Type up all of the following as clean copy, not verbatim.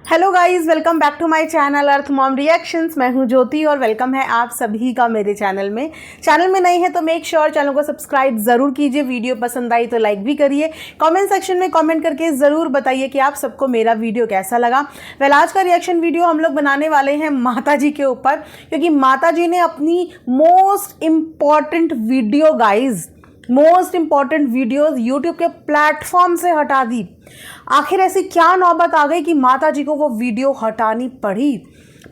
Hello guys, welcome back to my channel earth mom reactions. मैं हूं ज्योति और welcome है आप सभी का मेरे चैनल में नए हैं तो मेक श्योर चैनल को सब्सक्राइब ज़रूर कीजिए। वीडियो पसंद आई तो लाइक भी करिए। कमेंट सेक्शन में कमेंट करके ज़रूर बताइए कि आप सबको मेरा वीडियो कैसा लगा। आज का रिएक्शन वीडियो हम लोग बनाने वाले हैं माता जी के ऊपर, क्योंकि माता जी ने अपनी मोस्ट इम्पॉर्टेंट वीडियोस यूट्यूब के प्लेटफॉर्म से हटा दी। आखिर ऐसी क्या नौबत आ गई कि माता जी को वो वीडियो हटानी पड़ी।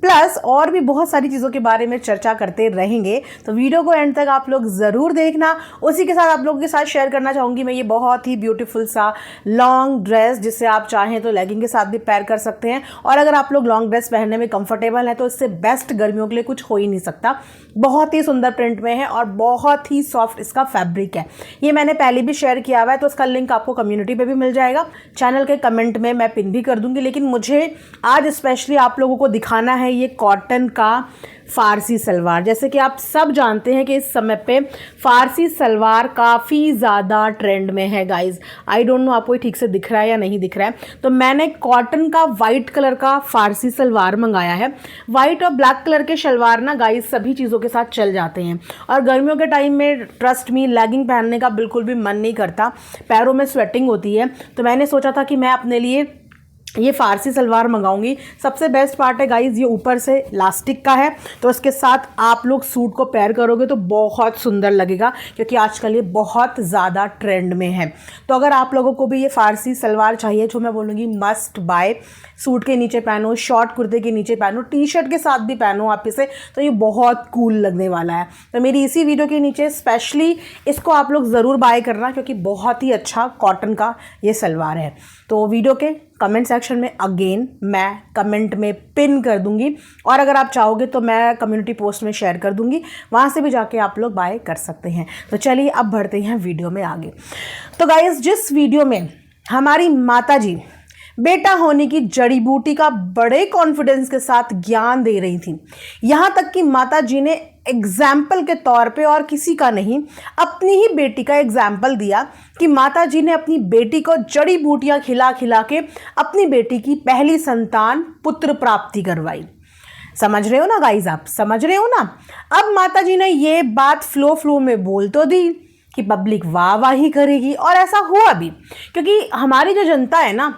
प्लस और भी बहुत सारी चीज़ों के बारे में चर्चा करते रहेंगे, तो वीडियो को एंड तक आप लोग ज़रूर देखना। उसी के साथ आप लोगों के साथ शेयर करना चाहूँगी मैं ये बहुत ही ब्यूटीफुल सा लॉन्ग ड्रेस, जिसे आप चाहें तो लेगिंग के साथ भी पेयर कर सकते हैं। और अगर आप लोग लॉन्ग ड्रेस पहनने में कंफर्टेबल हैं तो इससे बेस्ट गर्मियों के लिए कुछ हो ही नहीं सकता। बहुत ही सुंदर प्रिंट में है और बहुत ही सॉफ्ट इसका फैब्रिक है। ये मैंने पहले भी शेयर किया हुआ है, तो इसका लिंक आपको कम्युनिटी पे भी मिल जाएगा, चैनल के कमेंट में मैं पिन भी कर दूंगी। लेकिन मुझे आज स्पेशली आप लोगों को दिखाना है ये कॉटन का फारसी सलवार। जैसे कि आप सब जानते हैं कि इस समय पे फारसी सलवार काफ़ी ज़्यादा ट्रेंड में है गाइज। आई डोंट नो आपको ये ठीक से दिख रहा है या नहीं दिख रहा है। तो मैंने कॉटन का वाइट कलर का फारसी सलवार मंगाया है। वाइट और ब्लैक कलर के शलवार ना गाइज सभी चीज़ों के साथ चल जाते हैं, और गर्मियों के टाइम में ट्रस्ट मी लेगिंग पहनने का बिल्कुल भी मन नहीं करता, पैरों में स्वेटिंग होती है। तो मैंने सोचा था कि मैं अपने लिए ये फारसी सलवार मंगाऊंगी। सबसे बेस्ट पार्ट है गाइज, ये ऊपर से इलास्टिक का है, तो इसके साथ आप लोग सूट को पेयर करोगे तो बहुत सुंदर लगेगा, क्योंकि आजकल ये बहुत ज़्यादा ट्रेंड में है। तो अगर आप लोगों को भी ये फारसी सलवार चाहिए, जो मैं बोलूँगी मस्ट बाय, सूट के नीचे पहनो, शॉर्ट कुर्ते के नीचे पहनो, टी शर्ट के साथ भी पहनो आप इसे, तो ये बहुत कूल लगने वाला है। तो मेरी इसी वीडियो के नीचे स्पेशली इसको आप लोग ज़रूर बाय करना, क्योंकि बहुत ही अच्छा कॉटन का ये सलवार है। तो वीडियो के कमेंट सेक्शन में अगेन मैं कमेंट में पिन कर दूंगी, और अगर आप चाहोगे तो मैं कम्युनिटी पोस्ट में शेयर कर दूंगी, वहाँ से भी जाके आप लोग बाय कर सकते हैं। तो चलिए अब बढ़ते हैं वीडियो में आगे। तो गाइस, जिस वीडियो में हमारी माता जी बेटा होने की जड़ी बूटी का बड़े कॉन्फिडेंस के साथ ज्ञान दे रही थी, यहाँ तक कि माता जी ने एग्जाम्पल के तौर पे, और किसी का नहीं, अपनी ही बेटी का एग्जाम्पल दिया कि माता जी ने अपनी बेटी को जड़ी बूटियां खिला खिला के अपनी बेटी की पहली संतान पुत्र प्राप्ति करवाई। समझ रहे हो ना गाइज, आप समझ रहे हो ना। अब माता जी ने ये बात फ्लो में बोल तो दी कि पब्लिक वाह वाह ही करेगी, और ऐसा हुआ भी, क्योंकि हमारी जो जनता है ना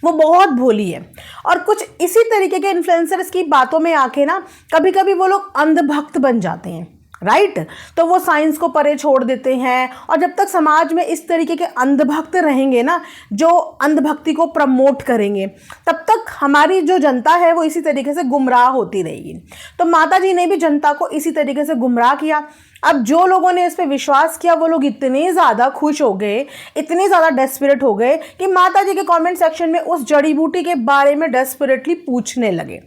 वो बहुत भोली है, और कुछ इसी तरीके के इन्फ्लुएंसर्स की बातों में आके ना कभी कभी वो लोग अंधभक्त बन जाते हैं, राइट। तो वो साइंस को परे छोड़ देते हैं, और जब तक समाज में इस तरीके के अंधभक्त रहेंगे ना, जो अंधभक्ति को प्रमोट करेंगे, तब तक हमारी जो जनता है वो इसी तरीके से गुमराह होती रहेगी। तो माता जी ने भी जनता को इसी तरीके से गुमराह किया। अब जो लोगों ने इस पर विश्वास किया वो लोग इतने ज़्यादा खुश हो गए, इतने ज़्यादा डेस्परेट हो गए कि माता जी के कमेंट सेक्शन में उस जड़ी बूटी के बारे में डेस्परेटली पूछने लगे,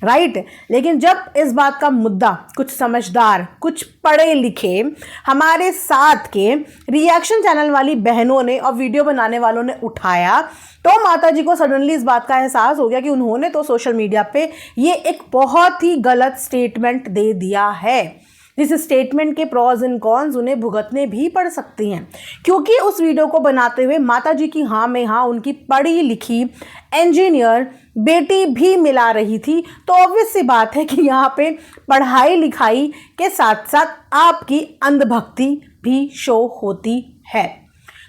राइट। लेकिन जब इस बात का मुद्दा कुछ समझदार, कुछ पढ़े लिखे हमारे साथ के रिएक्शन चैनल वाली बहनों ने और वीडियो बनाने वालों ने उठाया, तो माता जी को सडनली इस बात का एहसास हो गया कि उन्होंने तो सोशल मीडिया पे ये एक बहुत ही गलत स्टेटमेंट दे दिया है, जिस स्टेटमेंट के प्रॉज एंड कॉन्स उन्हें भुगतने भी पड़ सकती हैं। क्योंकि उस वीडियो को बनाते हुए माता जी की हाँ में हाँ उनकी पढ़ी लिखी इंजीनियर बेटी भी मिला रही थी। तो ऑब्वियस सी बात है कि यहाँ पे पढ़ाई लिखाई के साथ साथ आपकी अंधभक्ति भी शो होती है।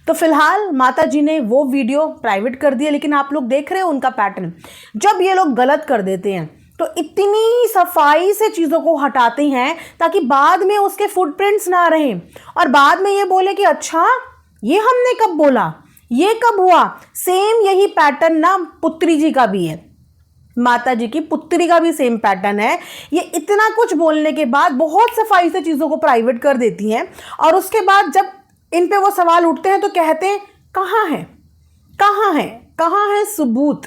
तो फिलहाल माता जी ने वो वीडियो प्राइवेट कर दिया, लेकिन आप लोग देख रहे हो उनका पैटर्न। जब ये लोग गलत कर देते हैं तो इतनी सफाई से चीज़ों को हटाते हैं ताकि बाद में उसके फुटप्रिंट्स ना रहें, और बाद में ये बोले कि अच्छा ये हमने कब बोला, ये कब हुआ। सेम यही पैटर्न ना पुत्री जी का भी है, माता जी की पुत्री का भी सेम पैटर्न है। ये इतना कुछ बोलने के बाद बहुत सफाई से चीज़ों को प्राइवेट कर देती हैं, और उसके बाद जब इन पे वो सवाल उठते हैं तो कहते हैं कहाँ है सबूत।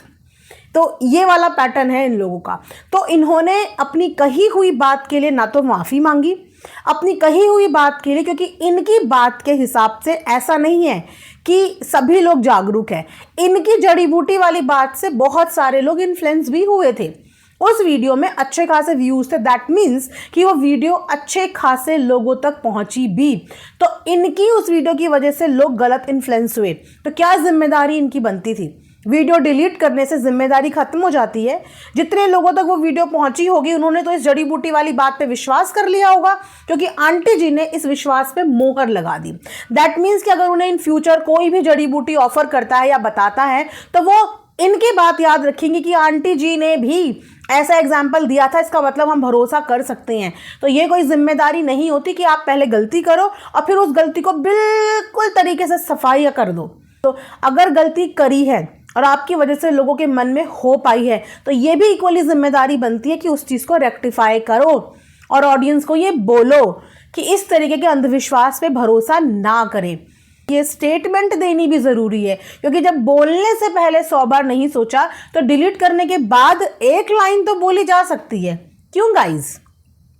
तो ये वाला पैटर्न है इन लोगों का। तो इन्होंने अपनी कही हुई बात के लिए ना तो माफ़ी मांगी, अपनी कही हुई बात के लिए, क्योंकि इनकी बात के हिसाब से ऐसा नहीं है कि सभी लोग जागरूक हैं। इनकी जड़ी बूटी वाली बात से बहुत सारे लोग इन्फ्लुएंस भी हुए थे। उस वीडियो में अच्छे खासे व्यूज़ थे, दैट मीन्स कि वो वीडियो अच्छे खासे लोगों तक पहुंची भी। तो इनकी उस वीडियो की वजह से लोग गलत इन्फ्लुएंस हुए, तो क्या जिम्मेदारी इनकी बनती थी वीडियो डिलीट करने से जिम्मेदारी खत्म हो जाती है। जितने लोगों तक वो वीडियो पहुंची होगी उन्होंने तो इस जड़ी बूटी वाली बात पे विश्वास कर लिया होगा, क्योंकि आंटी जी ने इस विश्वास पे मोहर लगा दी। दैट मीन्स कि अगर उन्हें इन फ्यूचर कोई भी जड़ी बूटी ऑफर करता है या बताता है तो वो इनकी बात याद रखेंगे कि आंटी जी ने भी ऐसा एग्जाम्पल दिया था, इसका मतलब हम भरोसा कर सकते हैं। तो ये कोई जिम्मेदारी नहीं होती कि आप पहले गलती करो और फिर उस गलती को बिल्कुल तरीके से सफाई कर दो। तो अगर गलती करी है और आपकी वजह से लोगों के मन में हो पाई है तो ये भी इक्वली जिम्मेदारी बनती है कि उस चीज़ को रेक्टिफाई करो और ऑडियंस को ये बोलो कि इस तरीके के अंधविश्वास पे भरोसा ना करें। ये स्टेटमेंट देनी भी ज़रूरी है, क्योंकि जब बोलने से पहले 100 बार नहीं सोचा तो डिलीट करने के बाद एक लाइन तो बोली जा सकती है। क्यों गाइज?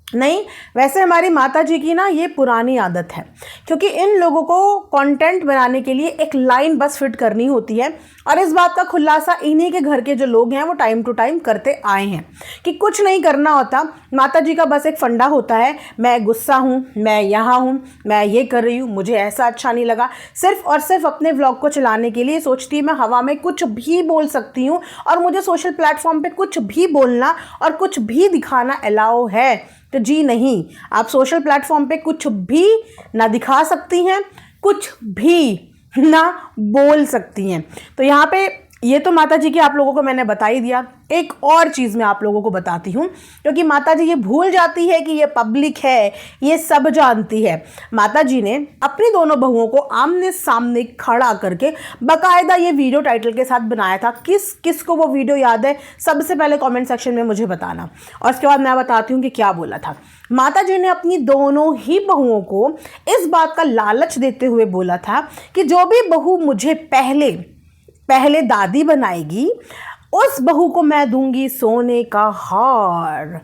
नहीं, वैसे हमारी माता जी की ना ये पुरानी आदत है, क्योंकि इन लोगों को कंटेंट बनाने के लिए एक लाइन बस फिट करनी होती है और इस बात का खुलासा इन्हीं के घर के जो लोग हैं वो टाइम टू टाइम करते आए हैं कि कुछ नहीं करना होता। माता जी का बस एक फंडा होता है, मैं गुस्सा हूँ, मैं यहाँ हूँ, मैं ये कर रही हूँ, मुझे ऐसा अच्छा नहीं लगा। सिर्फ और सिर्फ अपने व्लॉग को चलाने के लिए सोचती है मैं हवा में कुछ भी बोल सकती हूँ और मुझे सोशल प्लेटफॉर्म पे कुछ भी बोलना और कुछ भी दिखाना अलाउ है। तो जी नहीं, आप सोशल प्लेटफॉर्म पे कुछ भी ना दिखा सकती हैं, कुछ भी ना बोल सकती हैं। तो यहाँ पे ये तो माता जी की आप लोगों को मैंने बता ही दिया। एक और चीज़ मैं आप लोगों को बताती हूँ, क्योंकि माता जी ये भूल जाती है कि ये पब्लिक है, ये सब जानती है। माता जी ने अपनी दोनों बहुओं को आमने सामने खड़ा करके बाकायदा ये वीडियो टाइटल के साथ बनाया था। किस किस को वो वीडियो याद है सबसे पहले कमेंट सेक्शन में मुझे बताना, और उसके बाद मैं बताती हूँ कि क्या बोला था। माता जी ने अपनी दोनों ही बहुओं को इस बात का लालच देते हुए बोला था कि जो भी बहू मुझे पहले दादी बनाएगी उस बहू को मैं दूंगी सोने का हार।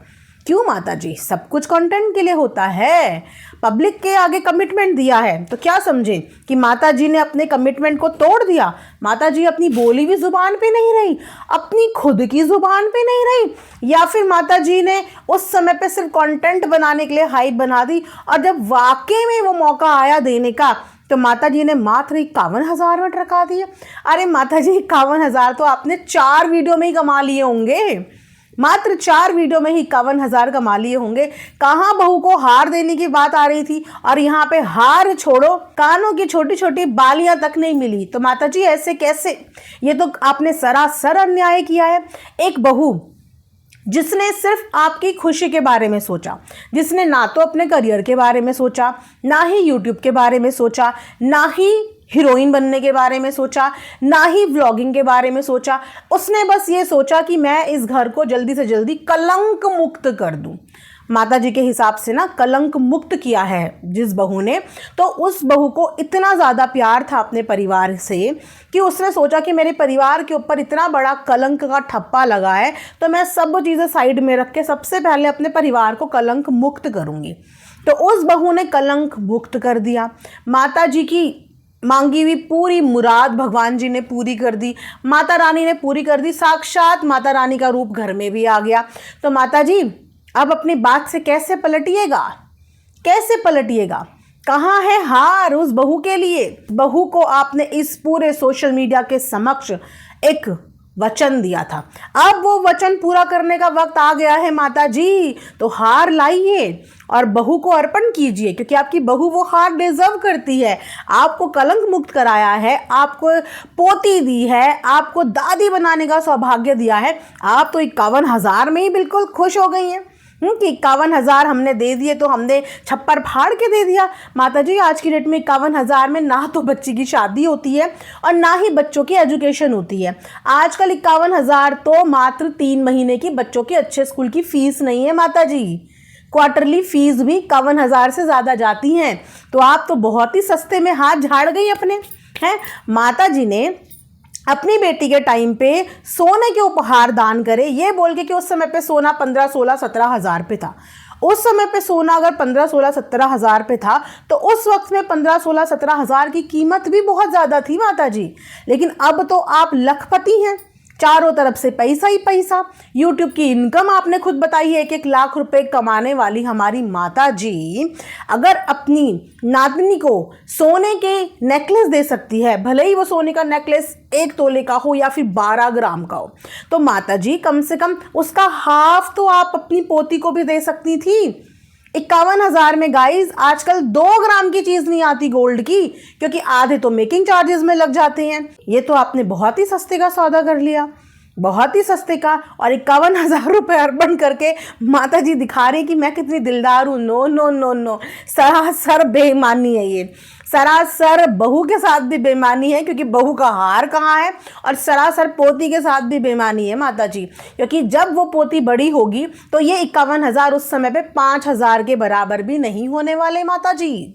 क्यों माता जी? सब कुछ कंटेंट के लिए होता है, पब्लिक के आगे कमिटमेंट दिया है तो क्या समझे कि माता जी ने अपने कमिटमेंट को तोड़ दिया? माता जी अपनी बोली हुई जुबान पे नहीं रही, अपनी खुद की जुबान पे नहीं रही, या फिर माता जी ने उस समय पे सिर्फ कंटेंट बनाने के लिए हाइप बना दी और जब वाकई में वो मौका आया देने का तो माता जी ने मात्र 51,000 में टरका दिया। अरे माता जी, 51,000 तो आपने 4 वीडियो में ही कमा लिए होंगे, मात्र 4 वीडियो में ही 51,000 कमा लिए होंगे। कहाँ बहू को हार देने की बात आ रही थी और यहाँ पे हार छोड़ो, कानों की छोटी छोटी बालियां तक नहीं मिली। तो माता जी ऐसे कैसे? ये तो आपने सरासर अन्याय किया है। एक बहू जिसने सिर्फ आपकी खुशी के बारे में सोचा, जिसने ना तो अपने करियर के बारे में सोचा, ना ही यूट्यूब के बारे में सोचा, ना ही हीरोइन बनने के बारे में सोचा, ना ही व्लॉगिंग के बारे में सोचा, उसने बस ये सोचा कि मैं इस घर को जल्दी से जल्दी कलंक मुक्त कर दूं। माता जी के हिसाब से ना कलंक मुक्त किया है जिस बहू ने, तो उस बहू को इतना ज़्यादा प्यार था अपने परिवार से कि उसने सोचा कि मेरे परिवार के ऊपर इतना बड़ा कलंक का ठप्पा लगा है तो मैं सब चीज़ें साइड में रख के सबसे पहले अपने परिवार को कलंक मुक्त करूँगी। तो उस बहू ने कलंक मुक्त कर दिया। माता जी की मांगी हुई पूरी मुराद भगवान जी ने पूरी कर दी, माता रानी ने पूरी कर दी। साक्षात माता रानी का रूप घर में भी आ गया। तो माता जी अब अपनी बात से कैसे पलटिएगा? कैसे पलटिएगा? कहाँ है हार उस बहू के लिए? बहू को आपने इस पूरे सोशल मीडिया के समक्ष एक वचन दिया था, अब वो वचन पूरा करने का वक्त आ गया है माता जी। तो हार लाइए और बहू को अर्पण कीजिए, क्योंकि आपकी बहू वो हार डिजर्व करती है। आपको कलंक मुक्त कराया है, आपको पोती दी है, आपको दादी बनाने का सौभाग्य दिया है। आप तो 51,000 में ही बिल्कुल खुश हो गई हैं कि 51,000 हमने दे दिए तो हमने छप्पर फाड़ के दे दिया। माता जी आज की डेट में 51,000 में ना तो बच्ची की शादी होती है और ना ही बच्चों की एजुकेशन होती है। आजकल 51,000 तो मात्र 3 महीने की बच्चों के अच्छे स्कूल की फीस नहीं है माता जी, क्वार्टरली फीस भी 51,000 से ज़्यादा जाती हैं। तो आप तो बहुत ही सस्ते में हाथ झाड़ गई अपने, हैं। माता जी ने अपनी बेटी के टाइम पे सोने के उपहार दान करे, ये बोल के कि उस समय पे सोना 15, 16, 17 हज़ार पे था। उस समय पे सोना अगर 15, 16, 17 हज़ार पे था तो उस वक्त में 15, 16, 17 हज़ार की कीमत भी बहुत ज़्यादा थी माता जी। लेकिन अब तो आप लखपति हैं, चारों तरफ से पैसा ही पैसा। यूट्यूब की इनकम आपने खुद बताई है, 1-1 लाख रुपए कमाने वाली हमारी माता जी अगर अपनी नातनी को सोने के नेकलेस दे सकती है, भले ही वो सोने का नेकलेस 1 तोले का हो या फिर 12 ग्राम का हो, तो माता जी कम से कम उसका हाफ तो आप अपनी पोती को भी दे सकती थी। 51,000 में गाइज आजकल 2 ग्राम की चीज नहीं आती गोल्ड की, क्योंकि आधे तो मेकिंग चार्जेस में लग जाते हैं। ये तो आपने बहुत ही सस्ते का सौदा कर लिया, बहुत ही सस्ते का। और 51,000 रुपये अर्पण करके माता जी दिखा रही कि मैं कितनी दिलदार हूँ। नो नो नो नो, सरासर बेईमानी है ये, सरासर बहू के साथ भी बेईमानी है, क्योंकि बहू का हार कहाँ है, और सरासर पोती के साथ भी बेईमानी है माता जी, क्योंकि जब वो पोती बड़ी होगी तो ये 51,000 उस समय पे 5,000 के बराबर भी नहीं होने वाले माता जी।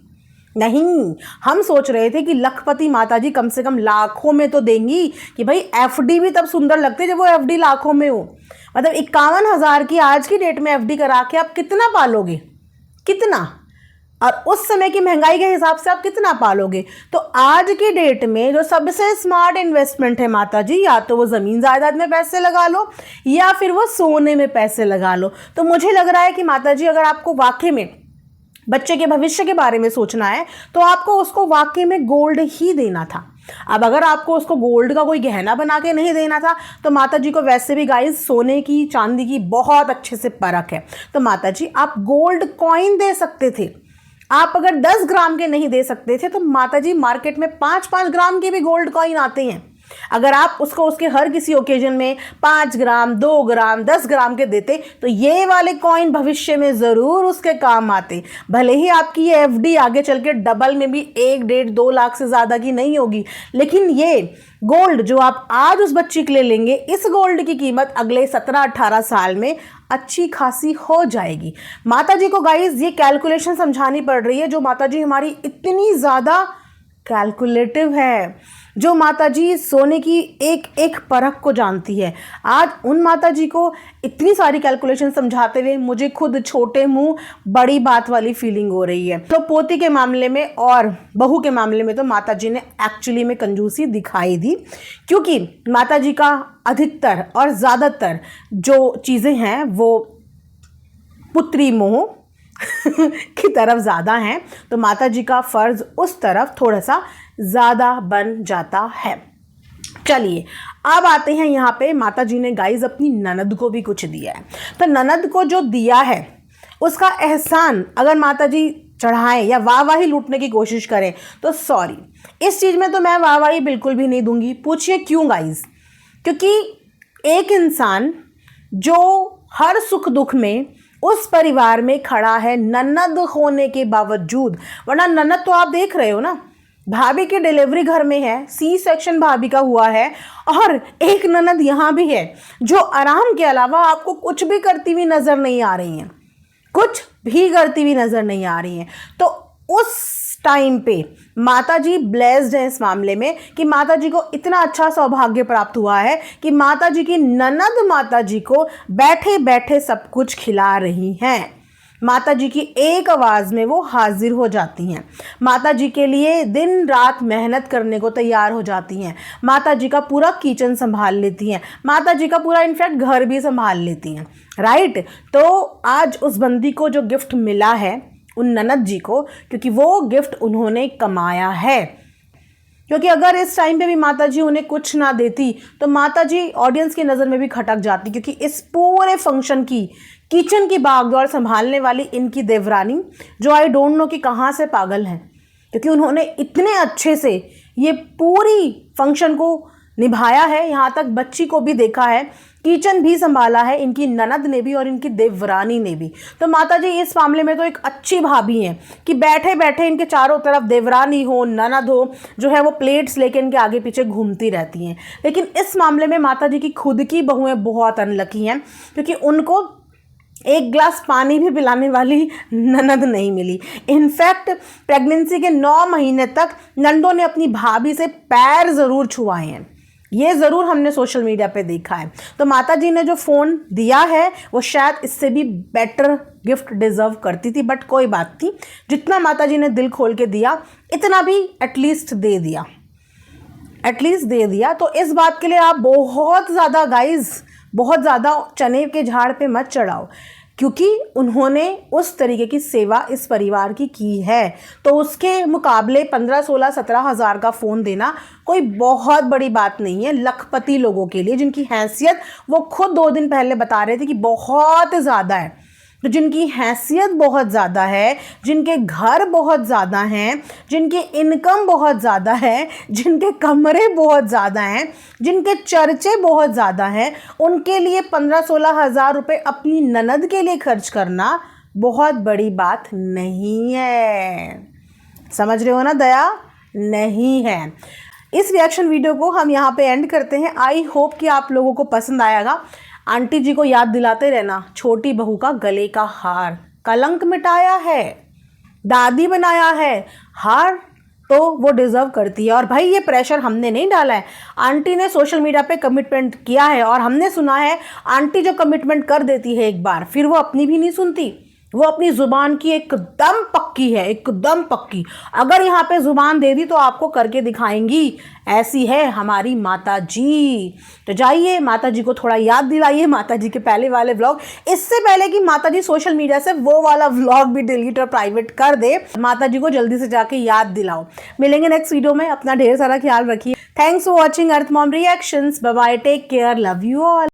नहीं, हम सोच रहे थे कि लखपति माता जी कम से कम लाखों में तो देंगी, कि भाई एफडी भी तब सुंदर लगती है जब वो एफडी लाखों में हो। मतलब 51,000 की आज की डेट में एफडी करा के आप कितना पालोगे, कितना, और उस समय की महंगाई के हिसाब से आप कितना पालोगे। तो आज की डेट में जो सबसे स्मार्ट इन्वेस्टमेंट है माता जी, या तो वो ज़मीन जायदाद में पैसे लगा लो या फिर वो सोने में पैसे लगा लो। तो मुझे लग रहा है कि माता जी अगर आपको वाकई में बच्चे के भविष्य के बारे में सोचना है तो आपको उसको वाकई में गोल्ड ही देना था। अब अगर आपको उसको गोल्ड का कोई गहना बना के नहीं देना था तो माता जी को वैसे भी गाइस सोने की चांदी की बहुत अच्छे से परख है। तो माता जी आप गोल्ड कॉइन दे सकते थे। आप अगर 10 ग्राम के नहीं दे सकते थे तो माता जी मार्केट में 5-5 ग्राम के भी गोल्ड कॉइन आते हैं। अगर आप उसको उसके हर किसी ओकेजन में 5 ग्राम, 2 ग्राम, 10 ग्राम के देते तो ये वाले कॉइन भविष्य में ज़रूर उसके काम आते। भले ही आपकी ये एफडी आगे चल के डबल में भी 1-1.5-2 लाख से ज़्यादा की नहीं होगी, लेकिन ये गोल्ड जो आप आज उस बच्ची के लिए लेंगे, इस गोल्ड की कीमत अगले 17-18 साल में अच्छी खासी हो जाएगी। माता जी को गाइज ये कैलकुलेशन समझानी पड़ रही है, जो माता जी हमारी इतनी ज़्यादा कैलकुलेटिव है, जो माता जी सोने की एक एक परख को जानती है। आज उन माता जी को इतनी सारी कैलकुलेशन समझाते हुए मुझे खुद छोटे मुंह बड़ी बात वाली फीलिंग हो रही है। तो पोती के मामले में और बहू के मामले में तो माता जी ने एक्चुअली में कंजूसी दिखाई दी, क्योंकि माता जी का अधिकतर और ज़्यादातर जो चीज़ें हैं वो पुत्री मोह की तरफ ज़्यादा हैं, तो माता जी का फ़र्ज़ उस तरफ थोड़ा सा ज़्यादा बन जाता है। चलिए अब आते हैं यहाँ पे, माता जी ने गाइज अपनी ननद को भी कुछ दिया है। तो ननद को जो दिया है उसका एहसान अगर माता जी चढ़ाएं या वाहवाही लूटने की कोशिश करें तो सॉरी, इस चीज़ में तो मैं वाहवाही बिल्कुल भी नहीं दूंगी। पूछिए क्यों गाइज? क्योंकि एक इंसान जो हर सुख दुख में उस परिवार में खड़ा है ननद होने के बावजूद, वरना ननद तो आप देख रहे हो ना, भाभी की डिलीवरी घर में है, सी सेक्शन भाभी का हुआ है, और एक ननद यहाँ भी है जो आराम के अलावा आपको कुछ भी करती हुई नजर नहीं आ रही हैं, कुछ भी करती हुई नजर नहीं आ रही हैं। तो उस टाइम पे माता जी ब्लेस्ड है इस मामले में कि माता जी को इतना अच्छा सौभाग्य प्राप्त हुआ है कि माता जी की ननद माता जी को बैठे बैठे सब कुछ खिला रही हैं। माता जी की एक आवाज़ में वो हाजिर हो जाती हैं, माता जी के लिए दिन रात मेहनत करने को तैयार हो जाती हैं, माता जी का पूरा किचन संभाल लेती हैं, माता जी का पूरा इनफैक्ट घर भी संभाल लेती हैं, राइट। तो आज उस बंदी को जो गिफ्ट मिला है उन ननद जी को, क्योंकि वो गिफ्ट उन्होंने कमाया है, क्योंकि अगर इस टाइम पे भी माता जी उन्हें कुछ ना देती तो माता जी ऑडियंस की नज़र में भी खटक जाती, क्योंकि इस पूरे फंक्शन की किचन की भागदौड़ संभालने वाली इनकी देवरानी, जो आई डोंट नो कि कहाँ से पागल हैं, क्योंकि उन्होंने इतने अच्छे से ये पूरी फंक्शन को निभाया है, यहाँ तक बच्ची को भी देखा है, किचन भी संभाला है इनकी ननद ने भी और इनकी देवरानी ने भी। तो माता जी इस मामले में तो एक अच्छी भाभी हैं कि बैठे बैठे इनके चारों तरफ देवरानी हो, ननद हो, जो है वो प्लेट्स लेके इनके आगे पीछे घूमती रहती हैं। लेकिन इस मामले में माता जी की खुद की बहुएं बहुत अनलकी हैं, क्योंकि उनको एक ग्लास पानी भी पिलाने वाली ननद नहीं मिली। इनफैक्ट प्रेगनेंसी के 9 महीने तक नंदों ने अपनी भाभी से पैर ज़रूर छुआए हैं, ये ज़रूर हमने सोशल मीडिया पे देखा है। तो माता जी ने जो फ़ोन दिया है वो शायद इससे भी बेटर गिफ्ट डिज़र्व करती थी, बट कोई बात नहीं, जितना माता जी ने दिल खोल के दिया इतना भी एटलीस्ट दे दिया। एटलीस्ट दे दिया। तो इस बात के लिए आप बहुत ज़्यादा गाइज, बहुत ज़्यादा चने के झाड़ पे मत चढ़ाओ, क्योंकि उन्होंने उस तरीके की सेवा इस परिवार की है। तो उसके मुकाबले 15, 16, 17 हज़ार का फ़ोन देना कोई बहुत बड़ी बात नहीं है लखपति लोगों के लिए, जिनकी हैसियत वो खुद 2 दिन पहले बता रहे थे कि बहुत ज़्यादा है। तो जिनकी हैसियत बहुत ज़्यादा है, जिनके घर बहुत ज़्यादा हैं, जिनकी इनकम बहुत ज़्यादा है, जिनके कमरे बहुत ज़्यादा हैं, जिनके चर्चे बहुत ज़्यादा हैं, उनके लिए 15-16 हज़ार रुपये अपनी ननद के लिए खर्च करना बहुत बड़ी बात नहीं है। समझ रहे हो ना दया? नहीं है। इस रिएक्शन वीडियो को हम यहाँ पे एंड करते हैं। आई होप कि आप लोगों को पसंद आएगा। आंटी जी को याद दिलाते रहना, छोटी बहू का गले का हार कलंक मिटाया है, दादी बनाया है, हार तो वो डिज़र्व करती है। और भाई ये प्रेशर हमने नहीं डाला है, आंटी ने सोशल मीडिया पे कमिटमेंट किया है और हमने सुना है आंटी जो कमिटमेंट कर देती है एक बार, फिर वो अपनी भी नहीं सुनती। वो अपनी ज़ुबान की एकदम पक्की है, एकदम पक्की। अगर यहाँ पे ज़ुबान दे दी तो आपको करके दिखाएंगी, ऐसी है हमारी माता जी। तो जाइए माता जी को थोड़ा याद दिलाइए, माता जी के पहले वाले व्लॉग, इससे पहले कि माता जी सोशल मीडिया से वो वाला व्लॉग भी डिलीट और प्राइवेट कर दे, माता जी को जल्दी से जाके याद दिलाओ। मिलेंगे नेक्स्ट वीडियो में, अपना ढेर सारा ख्याल रखिए। Thanks for watching earth mom reactions. Bye bye, take care, love you all.